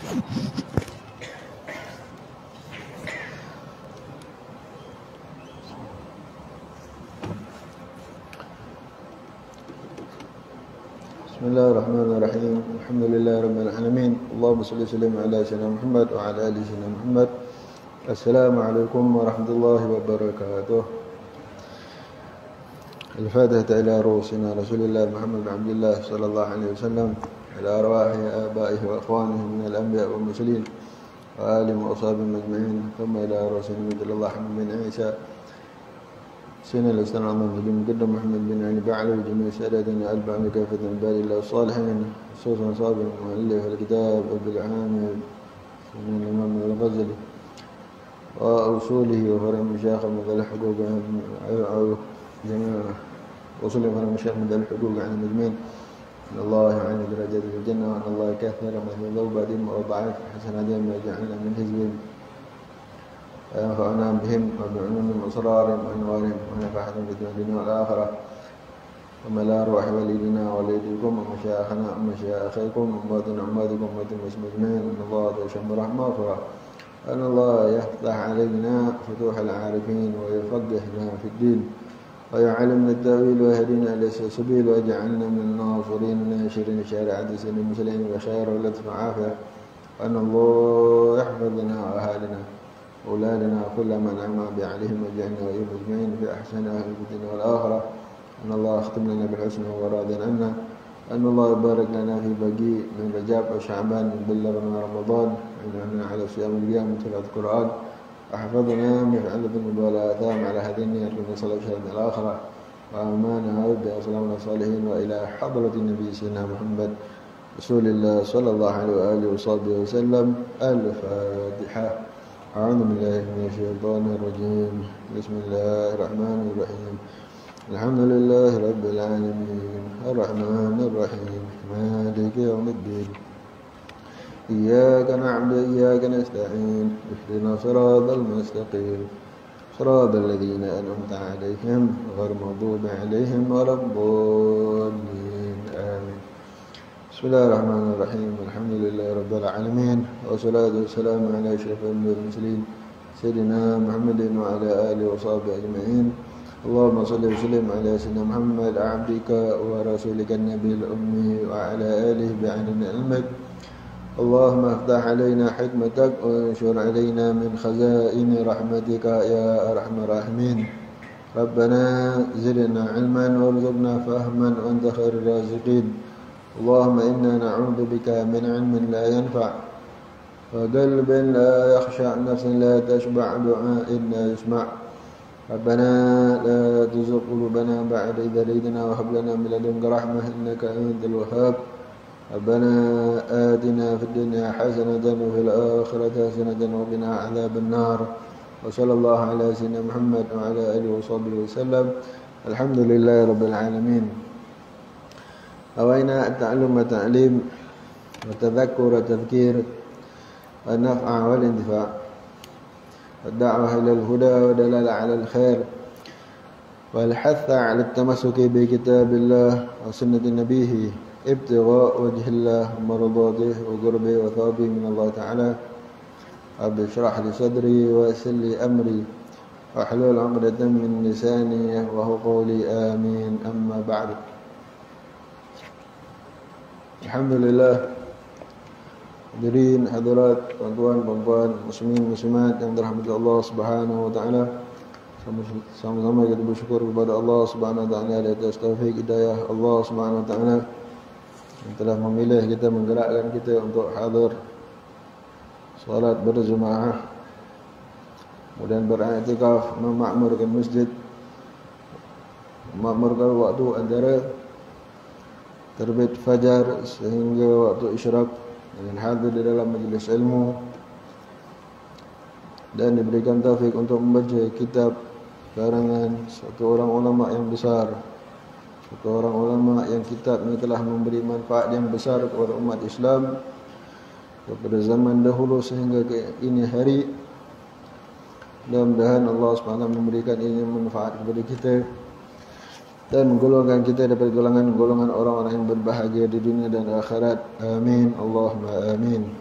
Bismillahirrahmanirrahim. Alhamdulillahirabbil alamin. Allahumma shalli wa sallim ala sayyidina Muhammad wa ala ali sayyidina Muhammad. Assalamualaikum warahmatullahi wabarakatuh. Al-Fatihah ila ruhina Rasulillah Muhammad bin Abdullah sallallahu alaihi wasallam, ila arwahi abaihi wa ikhwanihi min al-anbiya wal mursalin wa alihi wa ashabihim ajma'in. Thumma ila rasulillah Muhammad bin Isa سنة الإسلام عظيم المقدم محمد بن علي بعلي وجميع سادتنا ألبع كافة عباد الله الصالحين خصوصا صابر مؤلف الكتاب أبو العامر من الإمام الغزالي وأصوله وفرع مشايخ من الحقوق جميع أصول وفرع مشايخ من الحقوق عن المجمعين أن الله يعين درجات في الجنة وأن الله كثر من يضرب بعدهم وضعف حسن دائما ما جعلنا من حزبهم وينفعنا بهم وبعلومهم وأسرارهم وأنوارهم ونفعهم في الدنيا والآخرة وما لا أرواح والدينا والديكم ومشايخنا ومشايخكم وأموات عمادكم وأموات المسلمين أن الله تعشم برحمة مغفرة أن الله يفتح علينا فتوح العارفين ويفقهنا في الدين ويعلمنا التأويل ويهدينا إلى السبيل ويجعلنا من الناصرين الناشرين شارعة سيد المسلمين وخير ولطف وعافية وأن الله يحفظنا وأهالنا أولادنا كل من عمى بعليهم وجعلنا وإيهم أجمعين في أحسن أهل الدنيا والآخرة أن الله يختم لنا بالحسن وهو راض عنا أن الله يبارك لنا في بقي من رجب وشعبان من بلغنا رمضان ويجعلنا على صيام القيام من تلاوة القرآن وحفظنا من علة ولا آثام على هذه النية ونصل شهادة الآخرة وأمانا وابدا وسلامنا الصالحين وإلى حضرة النبي سيدنا محمد رسول الله صلى الله عليه وآله وصحبه وسلم. الفاتحة. أعوذ بالله من الشيطان الرجيم. بسم الله الرحمن الرحيم. الحمد لله رب العالمين الرحمن الرحيم مالك يوم الدين إياك نعبد وإياك نستعين اهدنا الصراط المستقيم صراط الذين أنعمت عليهم غير المغضوب عليهم ولا الضالين آمين. Bismillahirrahmanirrahim. Alhamdulillah rabbil alamin wassalatu wassalamu ala asyrafil mursalin sayyidina Muhammadin wa ala alihi wa sahbihi ajma'in. Allahumma shalli wa sallim ala sayyidina Muhammad abdika wa rasulika an-nabiyil ummi wa ala alihi bi'adni ilmik. Allahumma iftah alaina hikmatak wa anshur alaina min khazaini rahmatika ya arhamar rahimin. Rabbana zidna ilman warzuqna fahman wa anta khairur raziqin. اللهم إنا نعوذ بك من علم لا ينفع وقلب لا يخشع نفس لا تشبع دعاء لا يسمع. ربنا لا تزغ قلوبنا بعد إذ هديتنا وهب لنا من لدنك رحمة إنك أنت الوهاب. ربنا آتنا في الدنيا حسنة وفي الآخرة حسنة وقنا عذاب النار. وصلى الله على سيدنا محمد وعلى آله وصحبه وسلم. الحمد لله رب العالمين. أوينا التعلم والتعليم والتذكر والتذكير والنفع والانتفاع والدعوة إلى الهدى والدلالة على الخير والحث على التمسك بكتاب الله وسنة نبيه ابتغاء وجه الله ومرضاته وقربه وثوابه من الله تعالى. رب اشرح لي صدري ويسر لي أمري واحلل عقدة من لساني يفقهوا قولي آمين. أما بعد. Alhamdulillah, hadirin hadirat, tuan-tuan, puan-puan, muslimin muslimat yang dirahmati Allah Subhanahu wa taala. Sama-sama kita bersyukur kepada Allah Subhanahu wa taala atas taufik hidayah Allah Subhanahu wa taala yang telah memilih kita, menggerakkan kita untuk hadir salat berjemaah, kemudian beriktikaf, memakmurkan masjid, memakmurkan waktu antara terbit fajar sehingga waktu isyraq dengan hadir di dalam majlis ilmu dan diberikan taufik untuk membaca kitab karangan satu orang ulama yang besar, satu orang ulama yang kitabnya telah memberi manfaat yang besar kepada umat Islam daripada zaman dahulu sehingga ke ini hari. Mudah-mudahan Allah SWT memberikan ini manfaat kepada kita dan menggolongkan kita daripada golongan orang-orang yang berbahagia di dunia dan akhirat. Amin. Allahumma amin.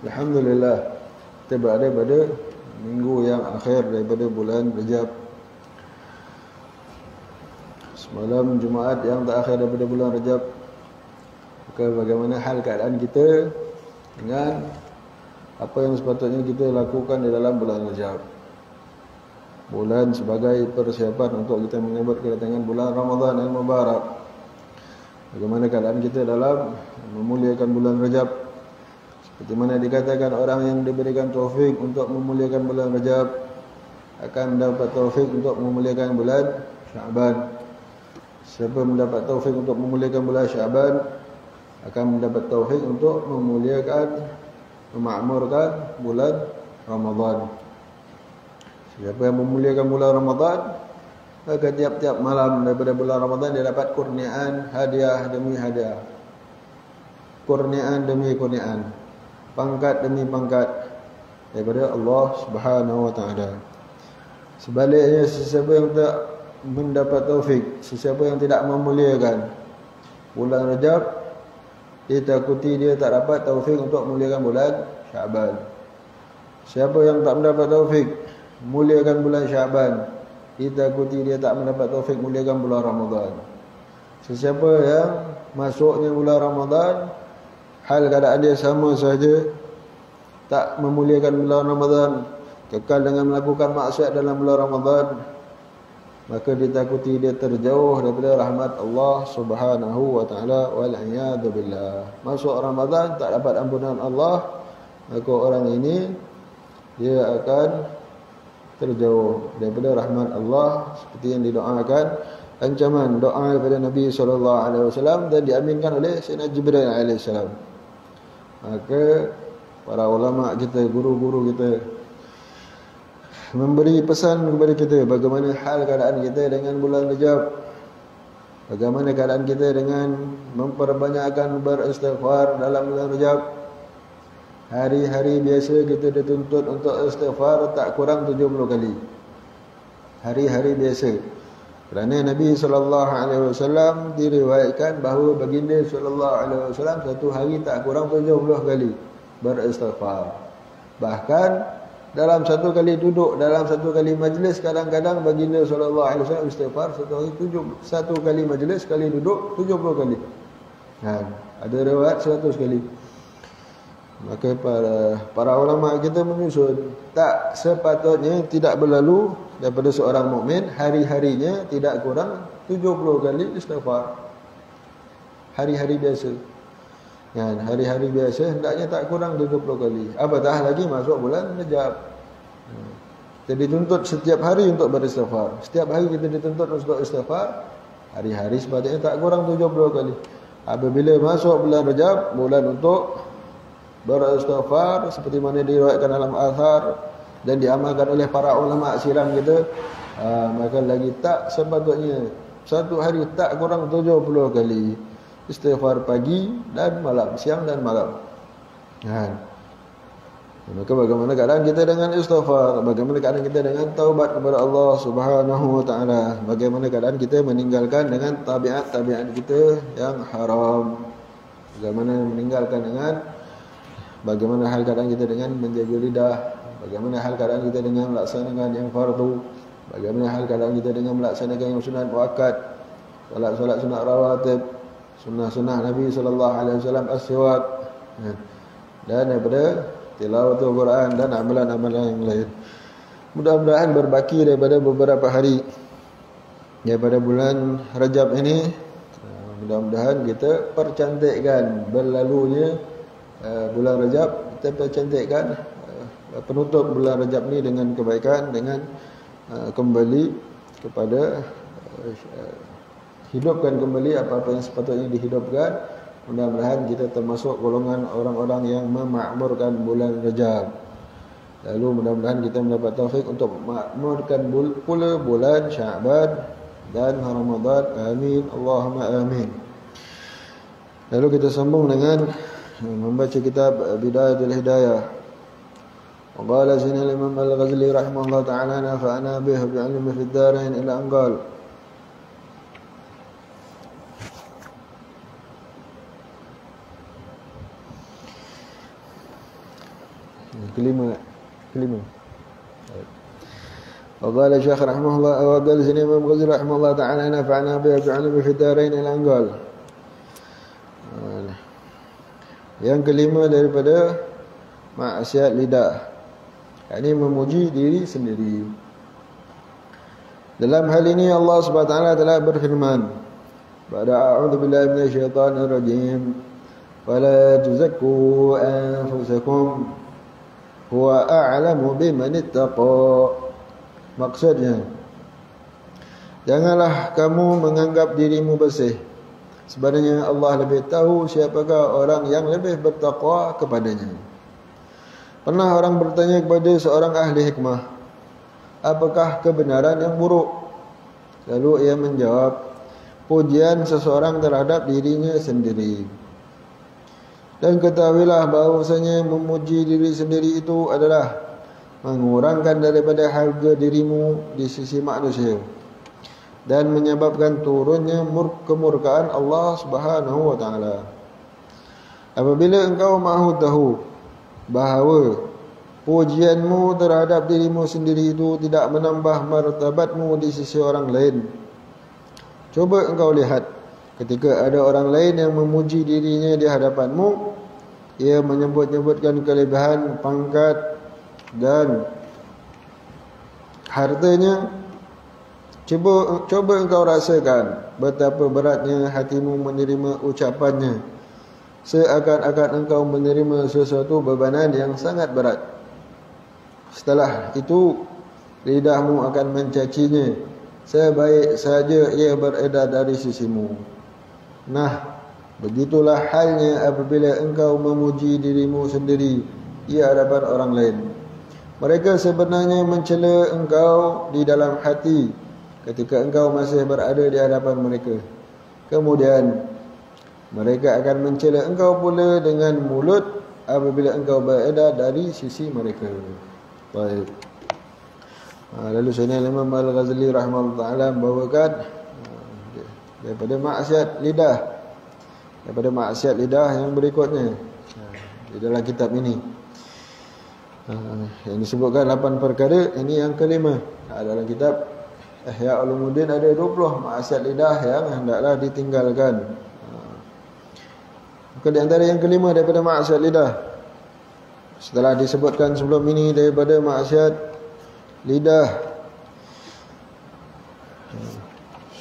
Alhamdulillah, kita berada pada minggu yang akhir daripada bulan Rajab. Semalam Jumaat yang terakhir daripada bulan Rajab. Maka bagaimana hal keadaan kita dengan apa yang sepatutnya kita lakukan di dalam bulan Rajab? Bulan sebagai persiapan untuk kita menyambut kedatangan bulan Ramadan yang mubarak. Bagaimana keadaan kita dalam memuliakan bulan Rajab? Seperti mana dikatakan, orang yang diberikan taufik untuk memuliakan bulan Rajab akan mendapat taufik untuk memuliakan bulan Syaban. Siapa mendapat taufik untuk memuliakan bulan Syaban akan mendapat taufik untuk memuliakan, memakmurkan bulan Ramadan. Siapa yang memuliakan bulan Ramadan, maka tiap-tiap malam daripada bulan Ramadan dia dapat kurniaan, hadiah demi hadiah, kurniaan demi kurniaan, pangkat demi pangkat daripada Allah Subhanahu wa taala. Sebaliknya, sesiapa yang tak mendapat taufik, sesiapa yang tidak memuliakan bulan Rajab, ditakuti dia tak dapat taufik untuk memuliakan bulan Syaban. Siapa yang tak mendapat taufik muliakan bulan Syaban, ditakuti dia tak mendapat taufik muliakan bulan Ramadan. Sesiapa yang masuknya bulan Ramadan, hal keadaan dia sama saja, tak memuliakan bulan Ramadan, kekal dengan melakukan maksiat dalam bulan Ramadan, maka ditakuti dia terjauh daripada rahmat Allah Subhanahu wa taala, wal iyad billah. Masuk Ramadan tak dapat ampunan Allah, maka orang ini dia akan terjauh daripada rahmat Allah, seperti yang didoakan, ancaman doa daripada Nabi SAW dan diaminkan oleh Sayyidina Jibril AS. Maka para ulama kita, guru-guru kita memberi pesan kepada kita bagaimana hal keadaan kita dengan bulan Rajab, bagaimana keadaan kita dengan memperbanyakkan beristighfar dalam bulan Rajab. Hari-hari biasa kita dituntut untuk istighfar tak kurang 70 kali. Hari-hari biasa. Kerana Nabi SAW diriwayatkan bahawa baginda SAW satu hari tak kurang 70 kali beristighfar. Bahkan dalam satu kali duduk, dalam satu kali majlis, kadang-kadang baginda SAW istighfar satu hari satu kali majlis, sekali duduk 70 kali. Ada riwayat 100 kali. Maka para ulama kita menyusun, tak sepatutnya tidak berlalu daripada seorang mukmin hari-harinya tidak kurang 70 kali istighfar. Hari-hari biasa. Hari-hari biasa hendaknya tak kurang 70 kali. Apatah lagi masuk bulan Rajab. Kita dituntut setiap hari untuk beristighfar. Setiap hari kita dituntut untuk istighfar. Hari-hari sepatutnya tak kurang 70 kali. Apabila masuk bulan Rajab, bulan untuk beristighfar, seperti mana diriwayatkan dalam athar dan diamalkan oleh para ulama siram kita, maka lagi tak sepatutnya satu hari tak kurang 70 kali istighfar pagi dan malam, siang dan malam. Maka bagaimana keadaan kita dengan istighfar, bagaimana keadaan kita dengan taubat kepada Allah Subhanahu wa taala, bagaimana keadaan kita meninggalkan dengan tabiat-tabiat kita yang haram, bagaimana meninggalkan dengan, bagaimana hal keadaan kita dengan menjaga lidah, bagaimana hal keadaan kita dengan melaksanakan yang fardu, bagaimana hal keadaan kita dengan melaksanakan yang sunat muakkad, solat sunat rawatib, sunnah-sunnah Nabi SAW, as-siwak, dan daripada tilawatul Quran dan amalan-amalan yang lain. Mudah-mudahan berbaki daripada beberapa hari daripada bulan Rajab ini, mudah-mudahan kita percantikkan berlalunya bulan Rajab, kita percantikkan penutup bulan Rajab ni dengan kebaikan, dengan kembali kepada hidupkan kembali apa-apa yang sepatutnya dihidupkan. Mudah-mudahan kita termasuk golongan orang-orang yang memakmurkan bulan Rajab. Lalu mudah-mudahan kita mendapat taufik untuk memakmurkan pula bulan Syaban dan Ramadan. Amin, Allahumma amin. Lalu kita sambung dengan membaca kitab Bidayatul Hidayah. Qala Zainal Imam Al-Ghazali rahimahullah ta'ala nafa'ana bihi bi'ilmi fid darain ila an qala kelima. وقال الشيخ رحمه الله وقال سيدنا Imam Ghazali رحمه الله تعالى نفعنا بها بعلم في الدارين الأنقال. Yang kelima daripada maksiat lidah, yakni memuji diri sendiri. Dalam hal ini Allah Subhanahu wa taala telah berfirman, "Ba'da a'udzu billahi minasyaitonir rajim. Wala tuzakku anfusakum huwa a'lamu biman ittaqa." Maksudnya, janganlah kamu menganggap dirimu bersih. Sebenarnya Allah lebih tahu siapakah orang yang lebih bertakwa kepadanya. Pernah orang bertanya kepada seorang ahli hikmah, apakah kebenaran yang buruk? Lalu ia menjawab, pujian seseorang terhadap dirinya sendiri. Dan ketahuilah bahawasanya memuji diri sendiri itu adalah mengurangkan daripada harga dirimu di sisi manusia dan menyebabkan turunnya kemurkaan Allah Subhanahu wa taala. Apabila engkau mahu tahu bahawa pujianmu terhadap dirimu sendiri itu tidak menambah martabatmu di sisi orang lain, coba engkau lihat ketika ada orang lain yang memuji dirinya di hadapanmu, ia menyebut-nyebutkan kelebihan pangkat dan hartanya. Coba engkau rasakan betapa beratnya hatimu menerima ucapannya, seakan-akan engkau menerima sesuatu bebanan yang sangat berat. Setelah itu lidahmu akan mencacinya sebaik saja ia beredar dari sisimu. Nah, begitulah halnya apabila engkau memuji dirimu sendiri di hadapan orang lain. Mereka sebenarnya mencela engkau di dalam hati ketika engkau masih berada di hadapan mereka. Kemudian mereka akan mencela engkau pula dengan mulut apabila engkau berada dari sisi mereka. Baik. Lalu Sayyidina Imam Al-Ghazali rahimahullah ta'ala membawakan daripada maksiat lidah yang berikutnya di dalam kitab ini. Yang disebutkan 8 perkara, ini yang kelima. Dalam kitab Ihya Ulumuddin ada 20 maksiat lidah yang hendaklah ditinggalkan. Maka di antara yang kelima daripada maksiat lidah, setelah disebutkan sebelum ini daripada maksiat lidah,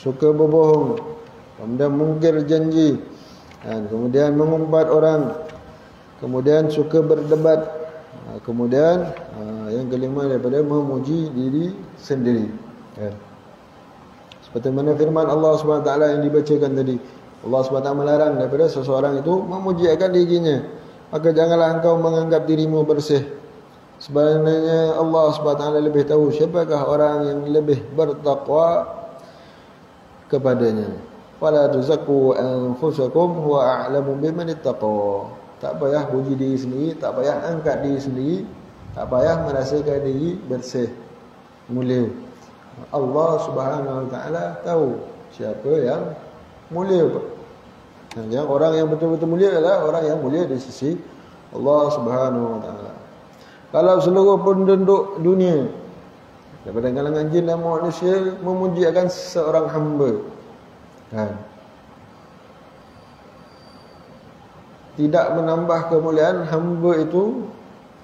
suka berbohong, kemudian mungkir janji, dan kemudian mengumpat orang, kemudian suka berdebat, kemudian yang kelima daripada memuji diri sendiri. Seperti mana firman Allah SWT yang dibacakan tadi, Allah SWT melarang daripada seseorang itu memuji akan dirinya. Maka janganlah engkau menganggap dirimu bersih. Sebenarnya Allah SWT lebih tahu siapakah orang yang lebih bertakwa kepadanya. Wala tuzakku anfusakum huwa a'lamu biman ittaqa. Tak payah puji diri sendiri, tak payah angkat diri sendiri, tak payah merasakan diri bersih, mulia. Allah Subhanahu wa taala tahu siapa yang mulia. Yang orang yang betul-betul mulia adalah orang yang mulia di sisi Allah Subhanahu wa taala. Kalau seluruh penduduk dunia daripada kalangan jin dan manusia memuji akan seorang hamba, tidak menambah kemuliaan hamba itu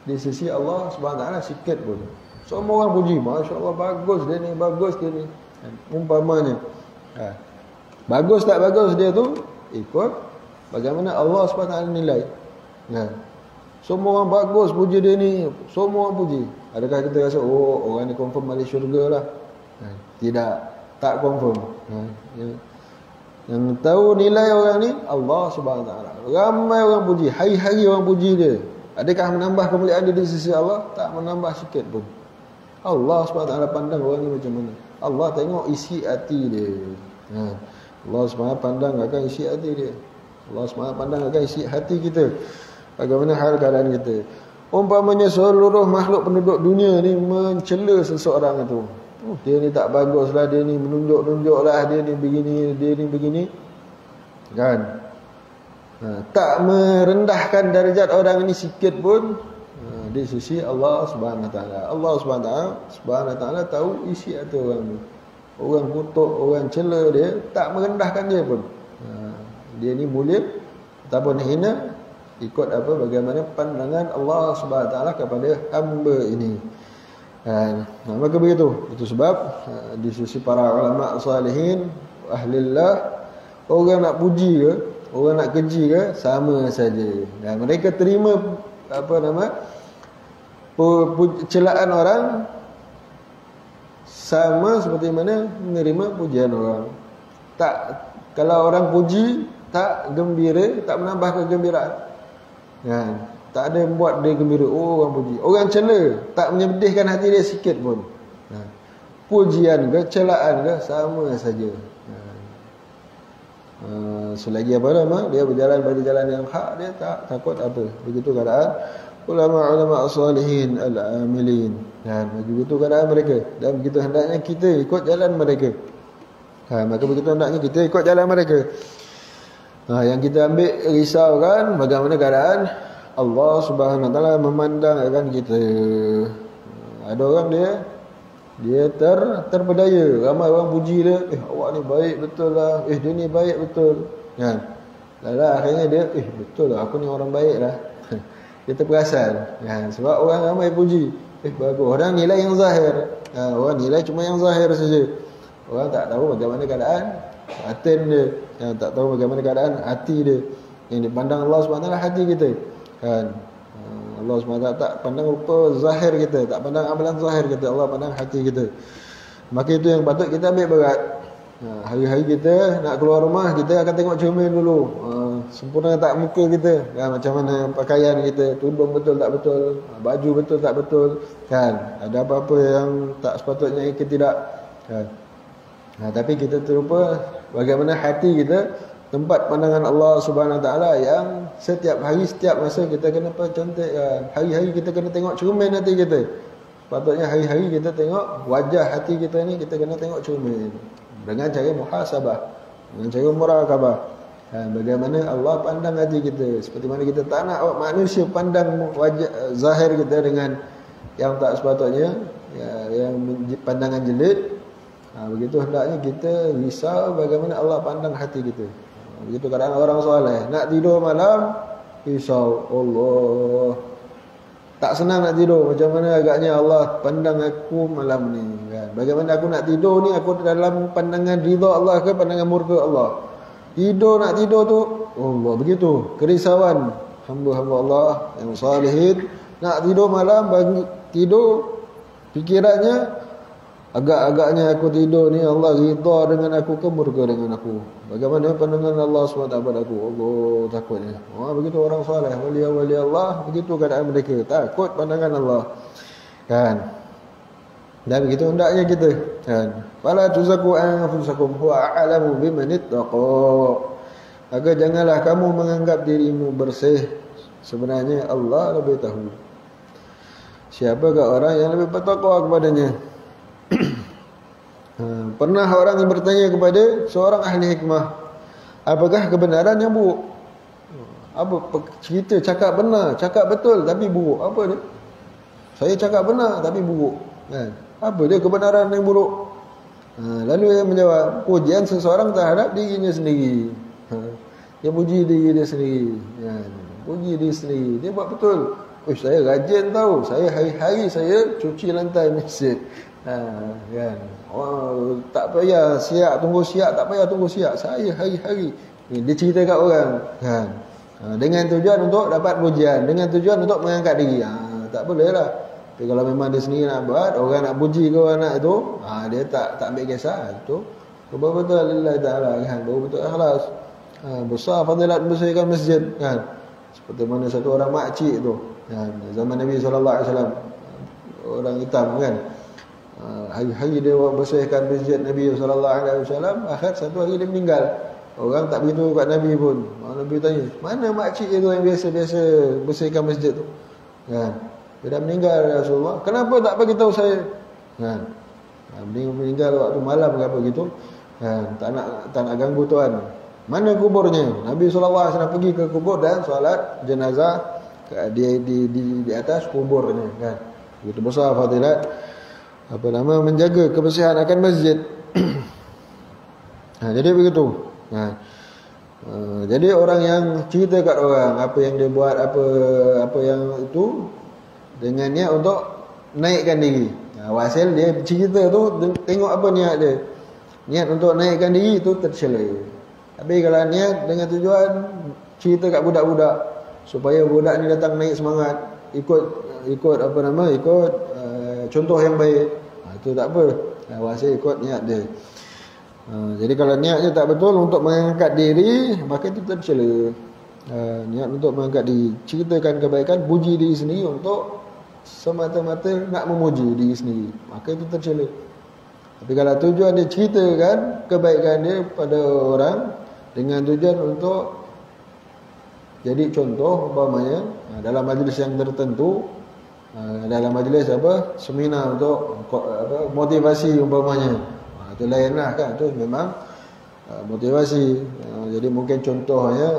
di sisi Allah Subhanahu wa taala sikit pun. Semua orang puji, masya-Allah bagus dia ni, bagus dia ni. Umpamanya, bagus tak bagus dia tu ikut bagaimana Allah Subhanahu wa taala nilai. Semua orang bagus puji dia ni, semua orang puji. Adakah kita rasa orang ni confirm ahli syurga lah? Tidak, tak confirm. Yang tahu nilai orang ni Allah Subhanahu wa taala. Ramai orang puji, hari-hari orang puji dia. Adakah menambah kemuliaan dia di sisi Allah? Tak menambah sikit pun. Allah SWT pandang orang ni macam mana. Allah tengok isi hati dia. Allah SWT pandang akan isi hati dia. Allah SWT pandang akan isi hati kita. Bagaimana hal keadaan kita. Umpamanya seluruh makhluk penduduk dunia ni mencela seseorang itu. Dia ni tak baguslah, dia ni menunjuk-nunjuklah, dia ni begini. Tak merendahkan darjat orang ini sikit pun. di sisi Allah Subhanahu Wa Taala. Allah Subhanahu Wa Taala tahu isi hati orang tu. Orang kutuk, orang cela dia, tak merendahkan dia pun. Dia ni mulia ataupun hina ikut apa bagaimana pandangan Allah Subhanahu Wa Taala kepada hamba ini. Maka begitu. Itu sebab di sisi para ulama salihin, ahlillah, orang nak puji ke, orang nak keji ke, sama saja. Dan mereka terima celaan orang sama seperti mana menerima pujian orang. Tak, kalau orang puji tak gembira, tak menambah kegembiraan. Tak ada buat dia gembira. Oh, orang puji. Orang cela tak menyedihkan hati dia sikit pun. Pujian ke, celaan ke, sama saja. Selagi apa nama dia berjalan pada jalan yang hak, dia tak takut apa. Begitu keadaan ulama-ulama salihin al-amilin. Begitu keadaan mereka. Dan begitu hendaknya kita ikut jalan mereka. Maka begitu hendaknya kita ikut jalan mereka. Yang kita ambil risaukan bagaimana keadaan Allah Subhanahu Wa Taala memandang akan kita. Ada orang dia terpedaya. Ramai orang puji dia, awak ni baik betul lah. Dia ni baik betul. Akhirnya dia, betul lah, aku ni orang baik lah. Dia terperasan. Sebab orang ramai puji, bagus. Orang nilai yang zahir. Orang nilai cuma yang zahir saja. Orang tak tahu bagaimana keadaan batin dia. Tak tahu bagaimana keadaan hati dia. Yang dipandang Allah SWT hati kita. Allah SWT tak pandang rupa zahir kita, tak pandang amalan zahir kita. Allah pandang hati kita. Maka itu yang patut kita ambil berat. Hari-hari kita nak keluar rumah, kita akan tengok cermin dulu. Sempurna tak muka kita, macam mana pakaian kita, tudung betul tak betul, baju betul tak betul, ada apa-apa yang tak sepatutnya ke tidak. Tapi kita terlupa bagaimana hati kita, tempat pandangan Allah Subhanahu Wa Taala yang setiap hari, setiap masa kita kena cantikkan. Hari-hari kita kena tengok cermin hati kita. Patutnya hari-hari kita tengok wajah hati kita ni, kita kena tengok cermin dengan cara muhasabah, dengan cara muraqabah. Bagaimana Allah pandang hati kita. Seperti mana kita tak nak manusia pandang wajah zahir kita dengan yang tak sepatutnya, yang pandangan jelek. Begitu hendaknya kita risau bagaimana Allah pandang hati kita. Begitu kadang orang soleh nak tidur malam, risau, Allah tak senang nak tidur. Macam mana agaknya Allah pandang aku malam ni, Bagaimana aku nak tidur ni, aku dalam pandangan ridha Allah ke pandangan murka Allah? Nak tidur tu, Allah, begitu kerisauan hamba-hamba Allah yang salihin. Nak tidur malam, bangun tidur, fikirannya agak-agaknya aku tidur ni Allah ridha dengan aku ke murka dengan aku? Bagaimana pandangan Allah SWT pada aku? Allah, takutnya. Begitu orang salih, wali-wali Allah, begitu keadaan mereka, takut pandangan Allah. Dan begitu hendaknya kita. Fala tuzaku anfusakum huwa a'lamu biman ittaqa. Maka janganlah kamu menganggap dirimu bersih, sebenarnya Allah lebih tahu siapakah orang yang lebih bertakwa kepadanya. Pernah orang yang bertanya kepada seorang ahli hikmah, apakah kebenaran yang buruk? Apa cerita cakap benar, cakap betul tapi buruk? Apa dia? Saya cakap benar tapi buruk. Apa dia kebenaran yang buruk? Lalu dia menjawab, pujian seseorang terhadap dirinya sendiri. Dia puji diri dia sendiri. Puji diri sendiri. Dia buat betul. Saya rajin tahu. Saya hari-hari saya cuci lantai masjid. Tak payah siap, tunggu siap. Tak payah tunggu siap. Saya hari-hari. Dia cerita kat orang. Dengan tujuan untuk dapat pujian. Dengan tujuan untuk mengangkat diri. Tak boleh lah. Tapi kalau memang dia sendiri nak buat, orang nak puji ke orang nak itu, dia tak ambil kisah. Itu betul-betul lillahi ta'ala, betul-betul ikhlas. Besar fadilat membersihkan masjid, seperti mana satu orang makcik tu, zaman Nabi SAW, orang hitam hari-hari dia bersihkan masjid Nabi SAW. Akhir satu hari dia meninggal. Orang tak beritahu kat Nabi pun. Nabi tanya, mana makcik itu yang biasa-biasa bersihkan masjid tu? Dia dah meninggal, Rasulullah. Kenapa tak bagi tahu saya? Meninggal waktu malam ke apa gitu. Tak nak ganggu tuan. Mana kuburnya? Nabi SAW pergi ke kubur dan solat jenazah di atas kuburnya kan. Begitu besar fadilat menjaga kebersihan akan masjid. Jadi begitu. Jadi orang yang cerita kat orang apa yang dia buat, apa yang itu dengan niat untuk naikkan diri. Hasil dia cerita tu tengok apa niat dia. Niat untuk naikkan diri itu tercela. Tapi kalau niat dengan tujuan cerita kat budak-budak supaya budak ni datang naik semangat, ikut contoh yang baik, itu tak apa. Hasil ikut niat dia. Jadi kalau niatnya tak betul untuk mengangkat diri, maka itu tercela. Niat untuk mengangkat diri, ceritakan kebaikan, puji diri sendiri untuk semata-mata nak memuji diri sendiri, maka itu tercela. Tapi kalau tujuan dia ceritakan kebaikan dia pada orang dengan tujuan untuk jadi contoh, umpamanya dalam majlis yang tertentu, dalam majlis seminar untuk motivasi umpamanya, itu lainlah kan, itu memang motivasi. Jadi mungkin contohnya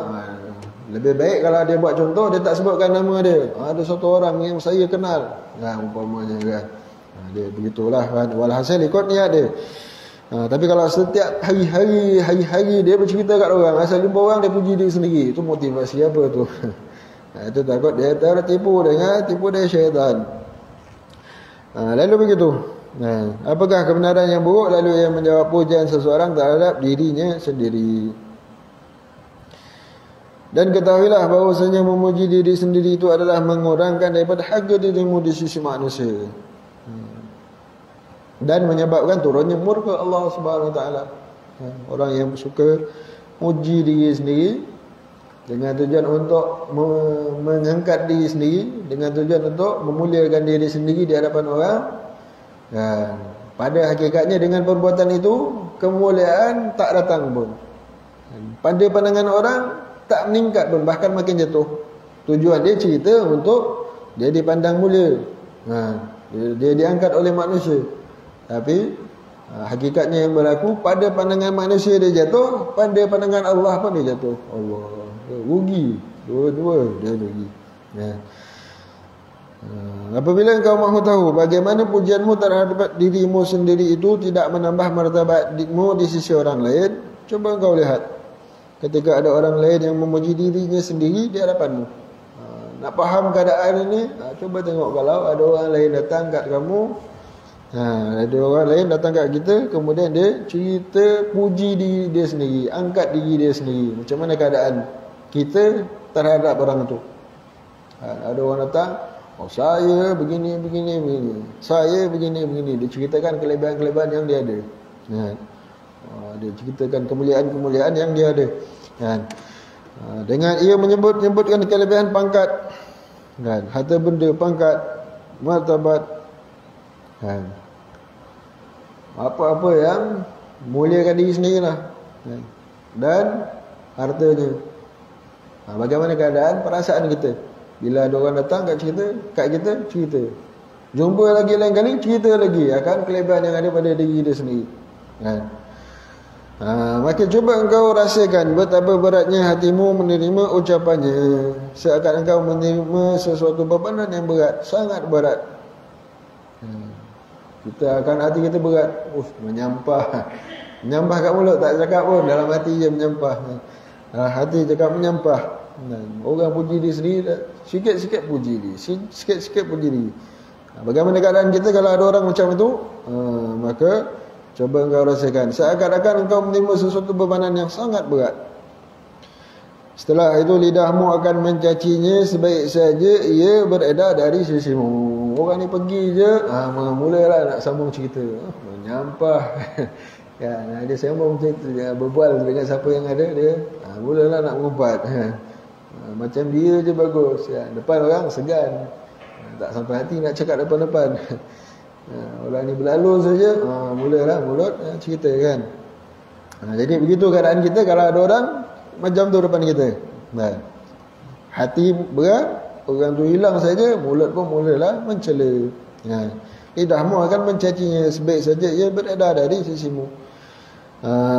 lebih baik kalau dia buat contoh dia tak sebutkan nama dia. Ada satu orang yang saya kenal, umpamanya kan. Dia begitulah kan. Walhasil ikut niat dia. Tapi kalau setiap hari dia bercerita kat orang, asal jumpa orang dia puji diri sendiri, itu motivasi apa tu? Itu takut dia tertipu dengan tipu daya syaitan. Lalu begitu. Apakah kebenaran yang buruk? Lalu ia menjawab pujian seseorang terhadap dirinya sendiri. Dan ketahuilah bahawasanya memuji diri sendiri itu adalah mengurangkan daripada harga dirimu di sisi manusia, dan menyebabkan turunnya murka Allah Subhanahu Wa Taala. Orang yang suka muji diri sendiri dengan tujuan untuk mengangkat diri sendiri, dengan tujuan untuk memuliakan diri sendiri di hadapan orang, dan pada hakikatnya dengan perbuatan itu kemuliaan tak datang pun. Pada pandangan orang tak meningkat pun, bahkan makin jatuh. Tujuan dia cerita untuk dia dipandang mulia, dia diangkat oleh manusia. Tapi hakikatnya yang berlaku pada pandangan manusia dia jatuh, pada pandangan Allah pun dia jatuh. Allah rugi, dua-dua dia rugi. Apabila engkau mahu tahu bagaimana pujianmu terhadap dirimu sendiri itu tidak menambah martabatmu di sisi orang lain, coba engkau lihat ketika ada orang lain yang memuji dirinya sendiri di hadapanmu. Nak faham keadaan ini, cuba tengok kalau ada orang lain datang kat kamu, ada orang lain datang kat kita, kemudian dia cerita puji diri dia sendiri, angkat diri dia sendiri, macam mana keadaan kita terhadap orang itu. Ada orang datang, saya begini, saya begini, dia ceritakan kelebihan-kelebihan yang dia ada. Dia ceritakan kemuliaan-kemuliaan yang dia ada, kan? Dengan ia menyebutkan kelebihan pangkat, kan? Harta benda, pangkat, martabat, kan? Apa-apa yang muliakan diri sendirilah, kan? Dan hartanya. Bagaimana keadaan perasaan kita bila ada orang datang kat kita cerita, jumpa lagi lain kali cerita lagi akan kelebihan yang ada pada diri dia sendiri, kan? Maka cuba engkau rasakan betapa beratnya hatimu menerima ucapannya, seakan engkau menerima sesuatu bebanan yang berat, sangat berat. Hati kita berat, menyampah kat mulut, tak cakap pun, dalam hati je menyampah. Hati cakap menyampah. Orang puji diri sendiri, sikit-sikit puji diri, sikit-sikit puji diri. Bagaimana keadaan kita kalau ada orang macam itu? Maka coba engkau rasakan, seakan-akan engkau menerima sesuatu bebanan yang sangat berat. Setelah itu lidahmu akan mencacinya sebaik saja ia beredar dari sisimu. Orang ni pergi je, mulalah nak sambung cerita, menyampah. Kan, dia sambung cerita, dia berbual dengan siapa yang ada, dia mulalah nak mengumpat. Macam dia je bagus, depan orang segan, tak sampai hati nak cakap depan-depan. Orang ni berlalu saja, mulalah mulut cerita, kan. Jadi begitu keadaan kita kalau ada orang macam tu depan kita. Hati berat, orang tu hilang saja, mulut pun mulalah mencela. Lidahmu akan mencacinya sebaik saja ia beredar dari sisimu.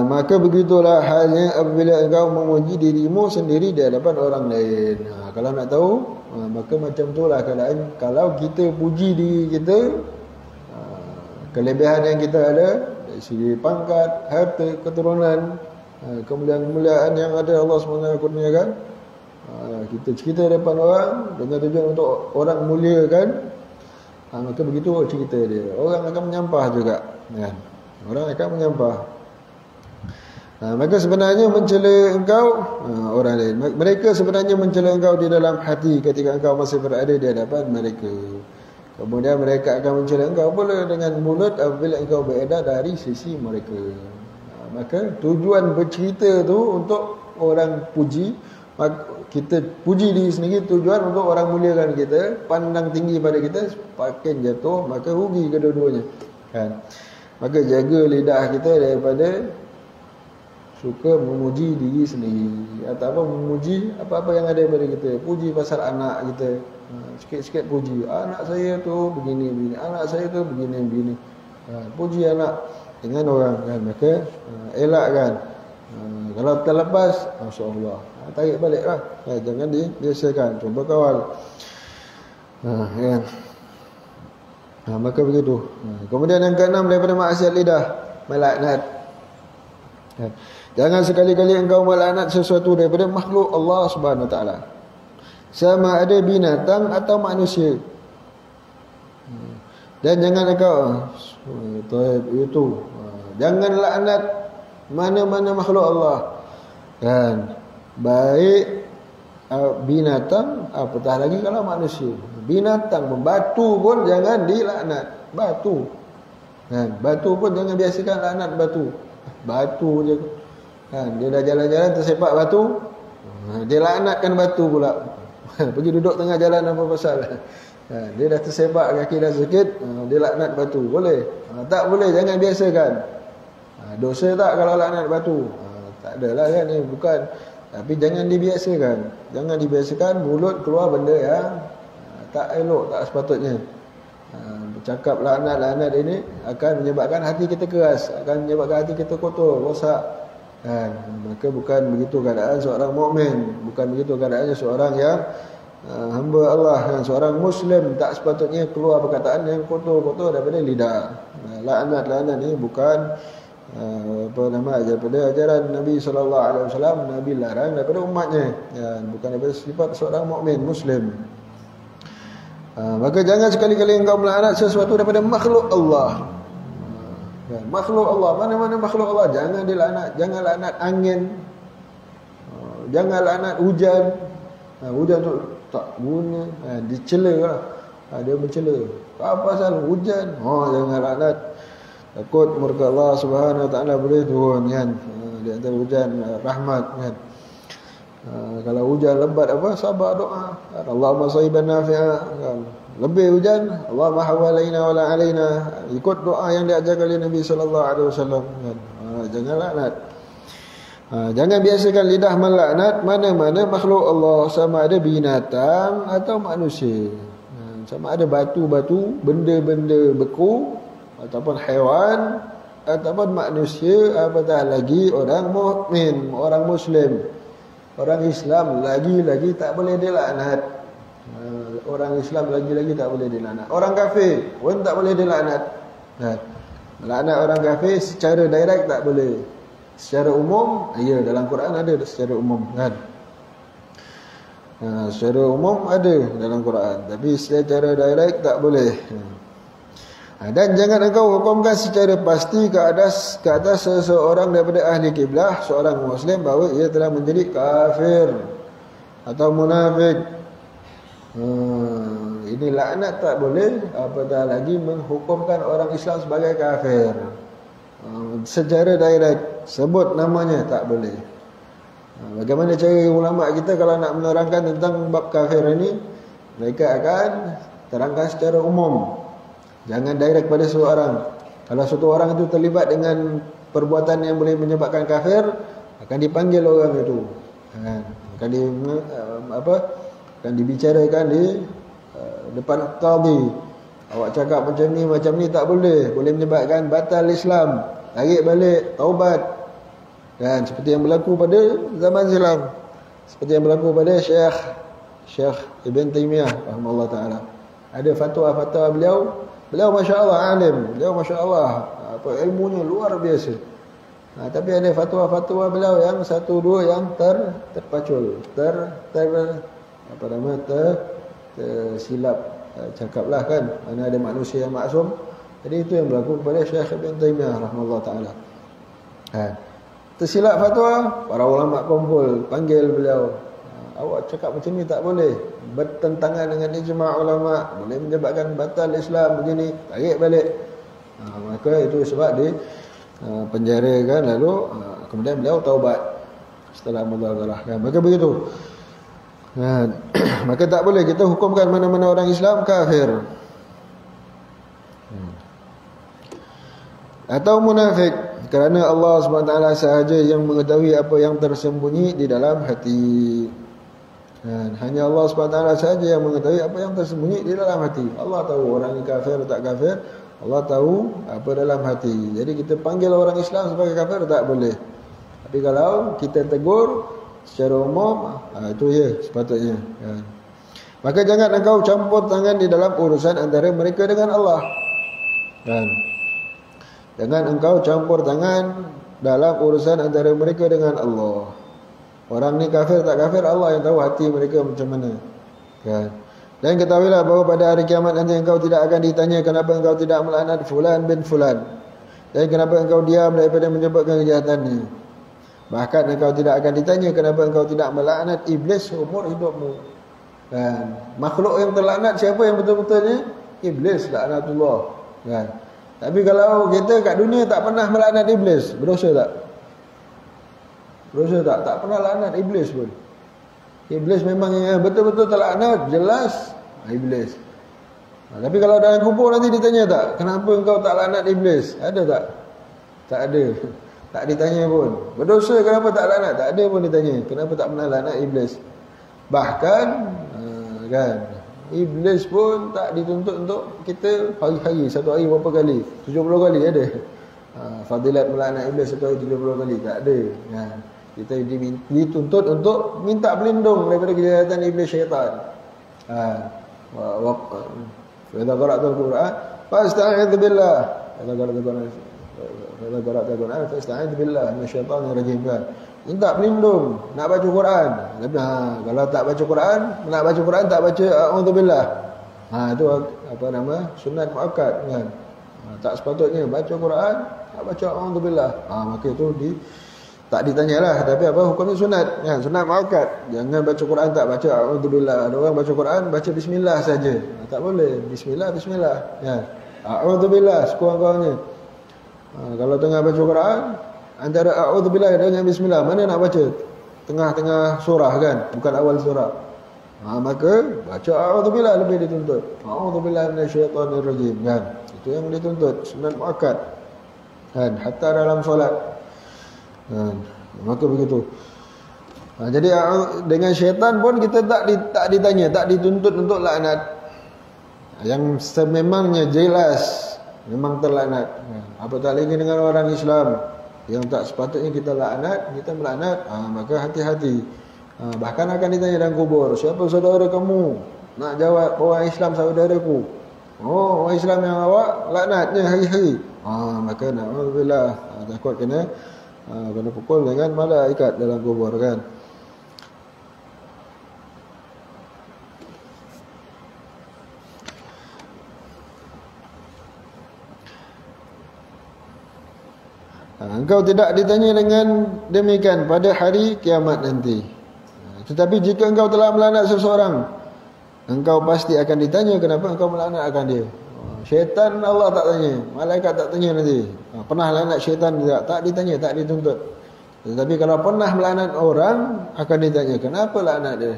Maka begitulah halnya apabila engkau memuji dirimu sendiri di hadapan orang lain. Kalau nak tahu maka macam itulah keadaan kalau kita puji diri kita, kelebihan yang kita ada dari segi pangkat, harta, keturunan, kemuliaan-kemuliaan yang ada Allah SWT kurniakan, kita cerita depan orang dengan tujuan untuk orang muliakan, maka begitu cerita dia, orang akan menyampah juga, kan? Orang akan menyampah. Maka sebenarnya mencela engkau orang lain, mereka sebenarnya mencela engkau di dalam hati ketika engkau masih berada di hadapan mereka. Kemudian mereka akan mencela engkau pula dengan mulut apabila engkau berada dari sisi mereka. Maka tujuan bercerita tu untuk orang puji, kita puji diri sendiri, tujuan untuk orang muliakan kita, pandang tinggi pada kita, semakin jatuh maka rugi kedua-duanya, kan? Maka jaga lidah kita daripada suka memuji diri sendiri ataupun memuji apa-apa yang ada pada kita. Puji pasal anak kita, sikit-sikit puji, anak saya tu begini-begini, anak saya tu begini-begini, puji anak dengan orang, kan? Maka elakkan. Kalau terlepas, masya-Allah, tarik baliklah, jangan dibiasakan, cuba kawal, kan? Maka begitu. Kemudian yang keenam daripada maksiat lidah, melaknat. Jangan sekali-kali engkau melaknat sesuatu daripada makhluk Allah Subhanahu Wa Taala, sama ada binatang atau manusia. Dan jangan engkau jangan laknat mana-mana makhluk Allah, kan? Baik binatang, apatah lagi kalau manusia. Binatang pun, batu pun jangan dilaknat. Batu, kan? Batu pun jangan biasakan laknat batu. Batu je, kan? Dia dah jalan-jalan tersepak batu, dia laknatkan batu pula. Pergi duduk tengah jalan apa pasal? Dia dah tersepak, kaki dah sakit, dia laknat batu. Boleh? Tak boleh, jangan biasakan. Dosa tak kalau laknat batu? Tak adalah, kan? Ini bukan. Tapi jangan dibiasakan. Jangan dibiasakan mulut keluar benda yang tak elok, tak sepatutnya. Bercakap laknat-laknat ini akan menyebabkan hati kita keras, akan menyebabkan hati kita kotor, rosak, kan? Maka bukan begitu keadaan seorang mukmin, bukan begitu keadaannya seorang yang hamba Allah, yang seorang Muslim tak sepatutnya keluar perkataan yang kotor-kotor daripada lidah. Laknat-laknat ini bukan daripada ajaran Nabi SAW. Nabi larang daripada umatnya, bukan daripada sifat seorang mukmin Muslim. Maka jangan sekali-kali engkau melaknat sesuatu daripada makhluk Allah. Makhluk Allah, mana-mana makhluk Allah jangan dilaknat. Jangan laknat angin, jangan laknat hujan. Hujan tu tak guna, dicela lah. Dia mencela, apa pasal hujan? Jangan laknat. Takut murka Allah Subhanahu Wa Taala boleh turun, kan? Di antara hujan rahmat, kan? Kalau hujan lebat apa, sabar doa, Allahumma sayyiban nafi'a, kan? Lebih hujan, Allahumma hawalaina wala alaina, ikut doa yang diajarkan oleh Nabi sallallahu alaihi wasallam, kan? Jangan laknat. Jangan biasakan lidah melaknat mana-mana makhluk Allah, sama ada binatang atau manusia, sama ada batu-batu, benda-benda beku, ataupun haiwan, ataupun manusia, apatah lagi orang mukmin, orang Muslim, orang Islam lagi-lagi tak boleh dilaknat. Orang Islam lagi-lagi tak boleh dilaknat. Orang kafir pun tak boleh dilaknat. Melaknat orang kafir secara direct tak boleh. Secara umum, ya, dalam Quran ada secara umum, kan? Secara umum ada dalam Quran, tapi secara direct tak boleh. Dan jangan engkau hukumkan secara pasti ke atas seseorang daripada ahli kiblah, seorang Muslim, bahawa ia telah menjadi kafir atau munafik. Ini laknat tak boleh, apatah lagi menghukumkan orang Islam sebagai kafir secara direct, sebut namanya tak boleh. Bagaimana cara ulama kita kalau nak menerangkan tentang bab kafir ini? Mereka akan terangkan secara umum, jangan direct pada seorang. Kalau satu orang itu terlibat dengan perbuatan yang boleh menyebabkan kafir, akan dipanggil orang itu, akan dibicarakan di depan qadhi. Awak cakap macam ni tak boleh, boleh menyebabkan batal Islam, tarik balik, taubat. Dan seperti yang berlaku pada zaman silam, seperti yang berlaku pada Syekh Syekh Ibn Taymiyah rahimahullah taala. Ada fatwa-fatwa beliau masya-Allah alim, beliau masya-Allah apa ilmunya luar biasa. Tapi ada fatwa-fatwa beliau yang satu dua yang terpacul, tersilap cakaplah kan. Mana ada manusia yang maksum. Jadi itu yang berlaku kepada Syekh Ibn Taymiyah rahimahullah taala. Tersilap fatwa, para ulama kumpul, panggil beliau. Awak cakap macam ni tak boleh, bertentangan dengan ijma' ulama, boleh menyebabkan batal Islam begini, tarik balik. Maka itu sebab di penjara kan, lalu kemudian beliau taubat setelah mudahlah kan. Maka begitu. Maka tak boleh kita hukumkan mana-mana orang Islam kafir atau munafik, kerana Allah SWT sahaja yang mengetahui apa yang tersembunyi di dalam hati. Hanya Allah SWT sahaja yang mengetahui apa yang tersembunyi di dalam hati. Allah tahu orang ini kafir atau tak kafir, Allah tahu apa dalam hati. Jadi kita panggil orang Islam sebagai kafir tak boleh. Tapi kalau kita tegur secara umum, itu ya sepatutnya. Maka jangan engkau campur tangan di dalam urusan antara mereka dengan Allah. Jangan engkau campur tangan dalam urusan antara mereka dengan Allah. Orang ni kafir tak kafir, Allah yang tahu hati mereka macam mana. Kan? Dan ketahuilah bahawa pada hari kiamat nanti engkau tidak akan ditanya kenapa engkau tidak melaknat fulan bin fulan, dan kenapa engkau diam daripada menyebabkan kejahatannya. Bahkan engkau tidak akan ditanya kenapa engkau tidak melaknat iblis seumur hidupmu. Kan? Makhluk yang terlaknat siapa yang betul-betulnya? Iblis, laknatullah. Kan? Tapi kalau kita kat dunia tak pernah melaknat iblis, berdosa tak? Berdosa tak? Tak pernah laknat iblis pun. Iblis memang yang betul-betul terlaknat, jelas iblis. Tapi kalau dalam kubur nanti ditanya tak, kenapa engkau tak laknat iblis? Ada tak? Tak ada. Tak ditanya pun. Berdosa kenapa tak laknat? Tak ada pun ditanya. Kenapa tak pernah laknat iblis? Bahkan kan, iblis pun tak dituntut untuk kita hari-hari, satu hari berapa kali? 70 kali ada. Fadilat melaknat iblis satu hari 70 kali, tak ada. Kita dituntut untuk minta berlindung daripada kejahatan iblis syaitan. Wa idza qara'tal Qur'an fasta'idz billah. Idza qara'tal Qur'an fasta'idz billah minasyaitanir rajim. Minta berlindung nak baca Quran. Kalau tak baca Quran, nak baca Quran tak baca a'udzubillah. Itu apa nama? Sunat muakkad kan. Tak sepatutnya baca Quran, tak baca a'udzubillah. Maka itu tak ditanyalah, tapi apa hukumnya sunat kan, sunat muakkad. Jangan baca Quran tak baca a'udzubillah. Ada orang baca Quran baca bismillah saja. Tak boleh, bismillah kan. A'udzubillah sekurang-kurangnya. Kalau tengah baca Quran, antara a'udzubillah dengan bismillah, mana nak baca? Tengah-tengah surah kan, bukan awal surah. Maka baca a'udzubillah lebih dituntut. A'udzubillah minasyaitonir rajim kan. Itu yang dituntut, sunat muakkad. Kan, hatta dalam solat. Maka begitu. Jadi dengan syaitan pun kita tak ditanya, tak dituntut untuk laknat. Yang sememangnya jelas memang terlaknat. Apatah lagi dengan orang Islam yang tak sepatutnya kita laknat, kita melaknat, maka hati-hati. Bahkan akan ditanya dalam kubur, siapa saudara kamu? Nak jawab, orang Islam saudaraku. Oh, orang Islam yang awak laknatnya hari-hari. Maka na'udzubillah, takut kena pukul dengan malaikat dalam kubur kan. Engkau tidak ditanya dengan demikian pada hari kiamat nanti. Tetapi jika engkau telah melaknat seseorang, engkau pasti akan ditanya kenapa engkau melaknatkan dia. Syaitan Allah tak tanya, malaikat tak tanya nanti. Pernah laknat syaitan tak ditanya, tak dituntut. Tetapi kalau pernah melaknat orang, akan ditanya kenapa laknat dia.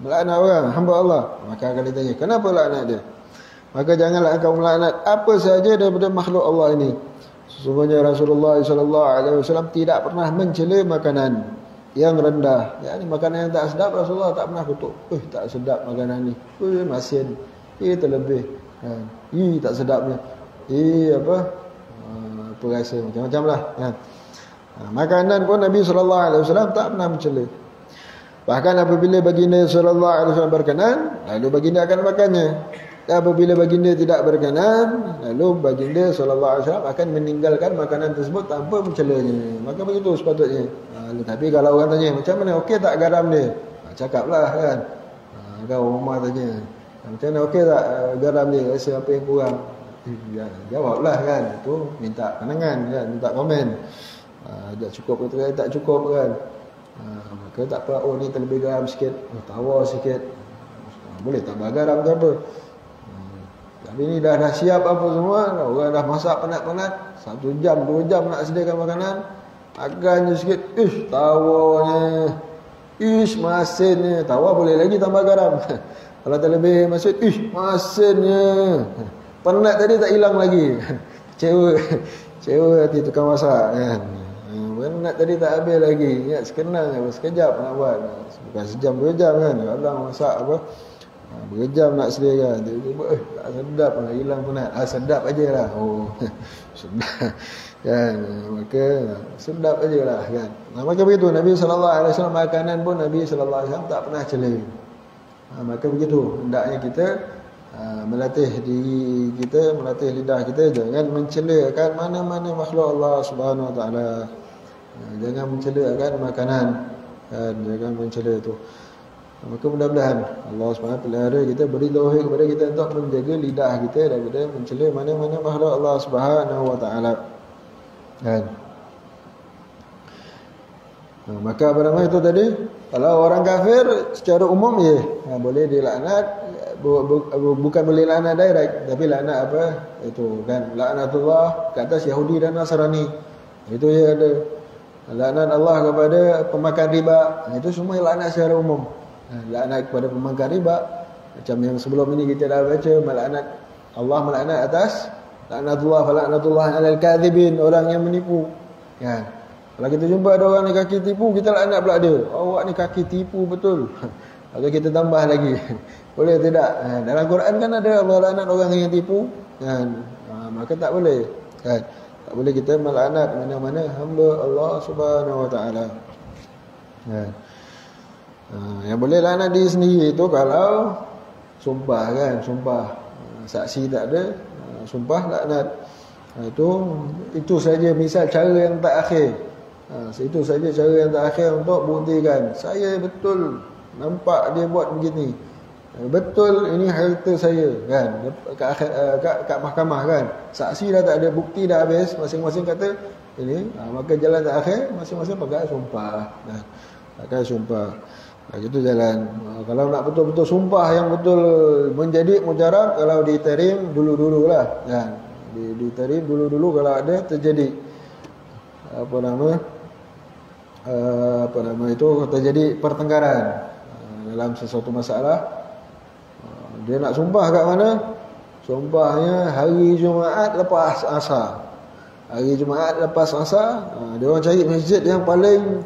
Melaknat orang, hamba Allah, maka akan ditanya kenapa laknat dia. Maka janganlah engkau melaknat apa sahaja daripada makhluk Allah ini. Sesungguhnya Rasulullah SAW tidak pernah mencela makanan yang rendah. Yani makanan yang tak sedap, Rasulullah tak pernah kutuk. Tak sedap makanan ni. Masin. Terlebih. Tak sedapnya. Apa rasa macam-macam lah. Makanan pun Nabi SAW tak pernah mencela. Bahkan apabila baginda sallallahu alaihi wasallam berkenan, lalu baginda akan makannya. Dan apabila baginda tidak berkenan, lalu baginda sallallahu alaihi wasallam akan meninggalkan makanan tersebut tanpa mencelanya. Maka begitu sepatutnya. Tapi kalau orang tanya, macam mana, okey tak garam dia? Cakaplah kan. Kalau rumah tanya, macam mana, okey tak garam dia? Rasa apa yang kurang? Jawablah kan. Itu minta pandangan kan, minta komen. Tak cukup ke tak cukup kan. Maka tak apa, oh ni terlebih garam sikit, tawar sikit, boleh tambah garam ke apa. Tapi ni dah siap apa semua, orang dah masak penat-penat, 1 jam 2 jam nak sediakan makanan, makan je sikit, tawarnya, masinnya, tawar boleh lagi tambah garam. Kalau terlebih masin, masinnya, penat tadi tak hilang lagi. Kecewa hati tukang masak kan. Penat tadi tak habis lagi. Ingat sekenang apa, sekejap nak buat. Bukan sejam 2 jam kan. Kadang masak apa, berjam nak sediakan. Tiba-tiba tak sedap lah, hilang penat. Sedap aje lah. Oh, sedap kan. Maka sedap aje lah kan. Maka begitu Nabi SAW makanan pun Nabi SAW tak pernah cela. Maka begitu hendaknya kita melatih diri kita, melatih lidah kita, jangan mencela-kan mana-mana makhluk Allah Subhanahu Wa Taala. Jangan mencela-kan makanan, kan, jangan mencela itu. Maka mudah-mudahan Allah Subhanahu pelihara kita, beri taufik kepada kita untuk menjaga lidah kita daripada mencela mana-mana makhluk Allah Subhanahu Wa Taala. Kan? Maka apa nama itu tadi? Kalau orang kafir secara umum boleh dilaknat, bukan boleh laknat direct, tapi laknat apa? Itu kan, laknatullah ke atas Yahudi dan Nasrani. Itu ya ada. Laknat Allah kepada pemakan riba. Itu semua laknat secara umum. Laknat kepada pemakan riba, macam yang sebelum ini kita dah baca, melaknat Allah, melaknat atas laknatullah falaknatullah alal kadzibin, orang yang menipu. Kan? Kalau kita jumpa ada orang ni kaki tipu, kita laknat pula dia. Awak ni kaki tipu betul. Atau kita tambah lagi. Boleh tidak? Dalam Quran kan ada Allah laknat orang yang tipu. Kan? Maka tak boleh. Kan? Tak boleh kita melaknat mana-mana hamba Allah Subhanahu Wa Taala. Kan? Yang boleh laknat diri sendiri itu kalau sumpah kan, sumpah. Saksi tak ada, sumpah laknat. Itu saja misal cara yang tak akhir. Itu saja cara yang terakhir untuk buktikan saya betul nampak dia buat begini, betul ini harta saya kan, kat mahkamah kan, saksi dah tak ada, bukti dah habis, masing-masing kata ini, maka jalan terakhir masing-masing pakai sumpah. Pakai sumpah. Itu jalan. Kalau nak betul-betul sumpah yang betul menjadi mujarab, kalau diterim dulu-dululah kan, diterim dulu-dulu kalau ada terjadi apa nama itu terjadi pertengkaran dalam sesuatu masalah, dia nak sumpah kat mana? Sumpahnya hari Jumaat lepas asar. Hari Jumaat lepas asar, dia orang cari masjid yang paling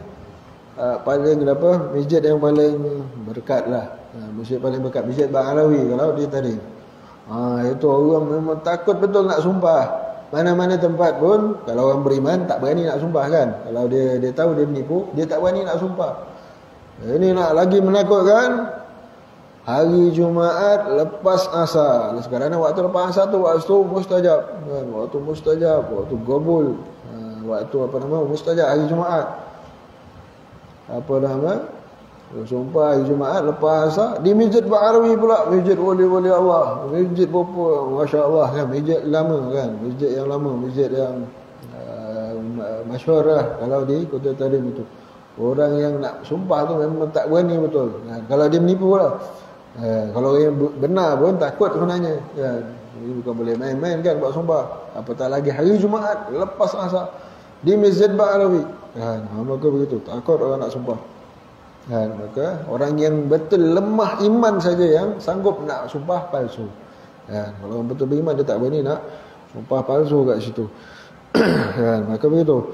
masjid yang paling berkat lah. Masjid paling berkat, Masjid Bang Alawi kalau dia tadi. Itu orang memang takut betul nak sumpah. Mana-mana tempat pun, kalau orang beriman tak berani nak sumpah kan. Kalau dia tahu dia menipu, dia tak berani nak sumpah. Ini nak lagi menakutkan, hari Jumaat lepas asar. Sekarang waktu lepas asar tu waktu mustajab kan? Waktu mustajab, waktu gobul, waktu mustajab hari Jumaat. Sumpah hari Jumaat lepas asar di Masjid Ba'arawi pula, masjid wali-wali Allah, masjid berapa masya-Allah kan, masjid lama kan, masjid yang lama, masjid yang masyhur lah kalau di Kota Tarim itu. Orang yang nak sumpah tu memang tak berani betul. Kalau dia menipu lah. Kalau yang benar pun takut sebenarnya kan. Ini bukan boleh main-main kan buat sumpah. Apatah lagi hari Jumaat lepas asar di Masjid Ba'arawi kan. Maka begitu, takut orang nak sumpah. Dan maka orang yang betul lemah iman saja yang sanggup nak sumpah palsu. Dan kalau orang betul beriman dia tak berani nak sumpah palsu kat situ. Dan maka begitu.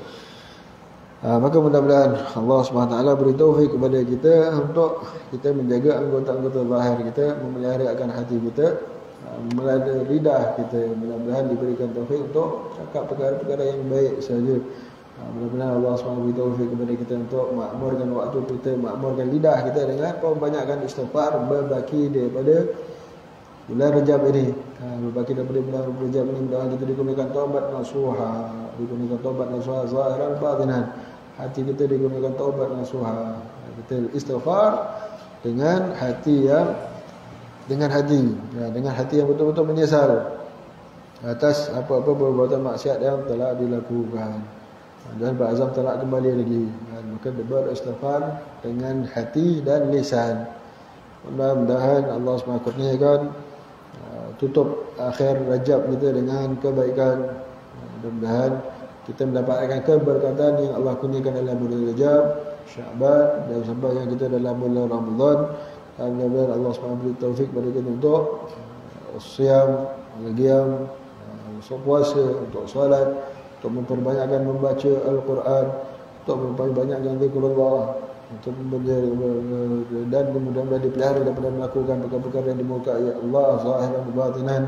Maka mudah-mudahan Allah SWT beri taufik kepada kita untuk kita menjaga anggota-anggota zahir kita, memeliharakan hati kita, memelihara lidah kita. Mudah-mudahan diberikan taufik untuk cakap perkara-perkara yang baik saja. Mudah-mudahan Allah SWT beri taufik kepada kita untuk makmurkan waktu kita, makmurkan lidah kita dengan membanyakkan istighfar, berbaki daripada bulan Rajab ini. Berbaki daripada bulan Rajab ini, mudah-mudahan kita digunakan taubat nasuha, digunakan taubat nasuha zahiran batinan. Hati kita digunakan taubat nasuha. Kita istighfar dengan hati yang dengan hati yang betul-betul menyesal atas apa-apa perbuatan maksiat yang telah dilakukan dan berazam tak nak kembali lagi. Maka beristighfar dengan hati dan lisan. Mudah-mudahan Allah SWT kurniakan tutup akhir Rajab kita dengan kebaikan. Mudah-mudahan kita mendapatkan keberkatan yang Allah kurniakan dalam bulan Rajab, Sya'ban dan sampai yang kita dalam bulan Ramadan. Mudah-mudahan Allah SWT beri taufik kepada kita untuk siam, al-qiyam, puasa, untuk salat, untuk memperbanyakkan membaca Al-Quran, untuk memperbanyakkan zikrullah, untuk dan kemudian dipelihara daripada melakukan perkara-perkara yang dimurkai Allah zahiran dan batinan.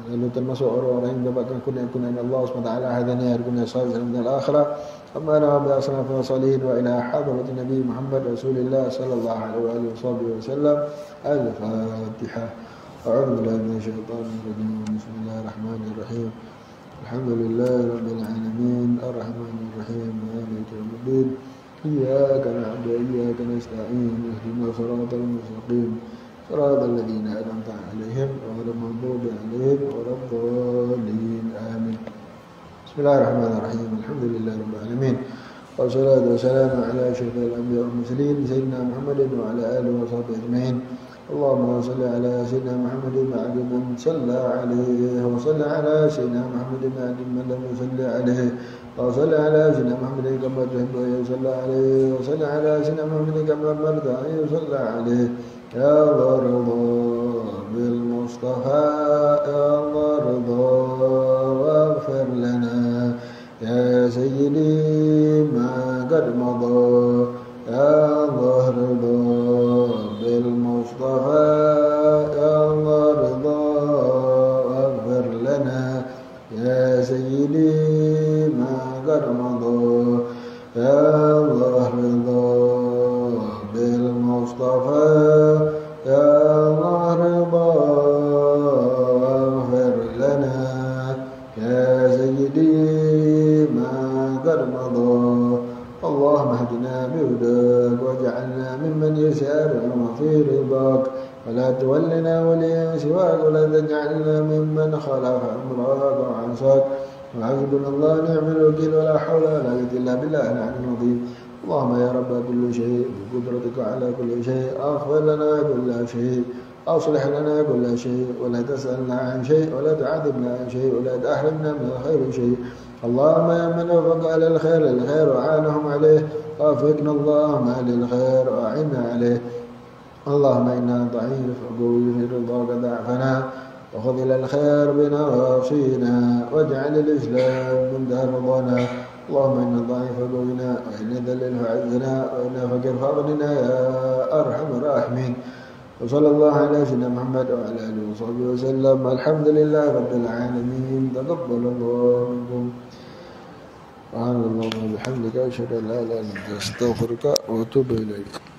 Lalu termasuk orang-orang yang mendapatkan kurnia-kurnia Allah SWT. Hadani arkunya salihan min al-akhirah. Ammana wa bi'asna fi salihin wa ila hadratin Nabi Muhammad Rasulullah sallallahu alaihi wasallam. Al-Fatihah. A'udzu billahi minasyaitonir rajim. Bismillahirrahmanirrahim. Alhamdulillahi rabbil alamin. Arrahmanir rahim. Maliki yaumiddin. Iyyaka na'budu wa iyyaka nasta'in. Ihdinas siratal mustaqim. صراط الذين أنعمت عليهم غير المغضوب عليهم ولا الضالين آمين. بسم الله الرحمن الرحيم. الحمد لله رب العالمين والصلاة والسلام على أشرف الأنبياء والمرسلين سيدنا محمد وعلى آله وصحبه أجمعين. اللهم صل على سيدنا محمد وعلى من صلى عليه وصل على سيدنا محمد وعلى من لم يصلي عليه وصل على سيدنا محمد كما تحب أن يصلى عليه وصل على سيدنا محمد كما أمرت أن يصلى عليه. يا الله رضا بالمصطفى يا الله رضا واغفر لنا يا سيدي ما قد مضى. يا الله رضا بالمصطفى يا الله رضا واغفر لنا يا سيدي ما قد مضى. يا الله رضا بالمصطفى يا الله رضا واغفر لنا يا سيدي ما قد مضى. اللهم اهدنا بهداك واجعلنا ممن يسارع في رضاك ولا تولنا وليا سواك ولا تجعلنا ممن خالف امرك وعصاك. وحسبنا الله نعم الوكيل ولا حول ولا قوة الا بالله العلي العظيم. اللهم يا رب كل شيء بقدرتك على كل شيء اغفر لنا كل شيء اصلح لنا كل شيء ولا تسألنا عن شيء ولا تعذبنا عن شيء ولا تحرمنا من خير شيء. اللهم يا من وفق على الخير للخير وعانهم عليه وافقنا اللهم للخير واعنا عليه. اللهم انا ضعيف وقوي في رضاك ضعفنا وخذ الى الخير بنواصينا واجعل الاسلام من دار رضانا. اللهم إنا ضعيف قوينا وإنا ذليل فعزنا وإنا فقير فأغننا يا أرحم الراحمين. وصلى الله على سيدنا محمد وعلى آله وصحبه وسلم. الحمد لله رب العالمين. تقبل الله منكم. سبحان الله وبحمدك أشهد أن لا إله إلا أنت أستغفرك وأتوب إليك.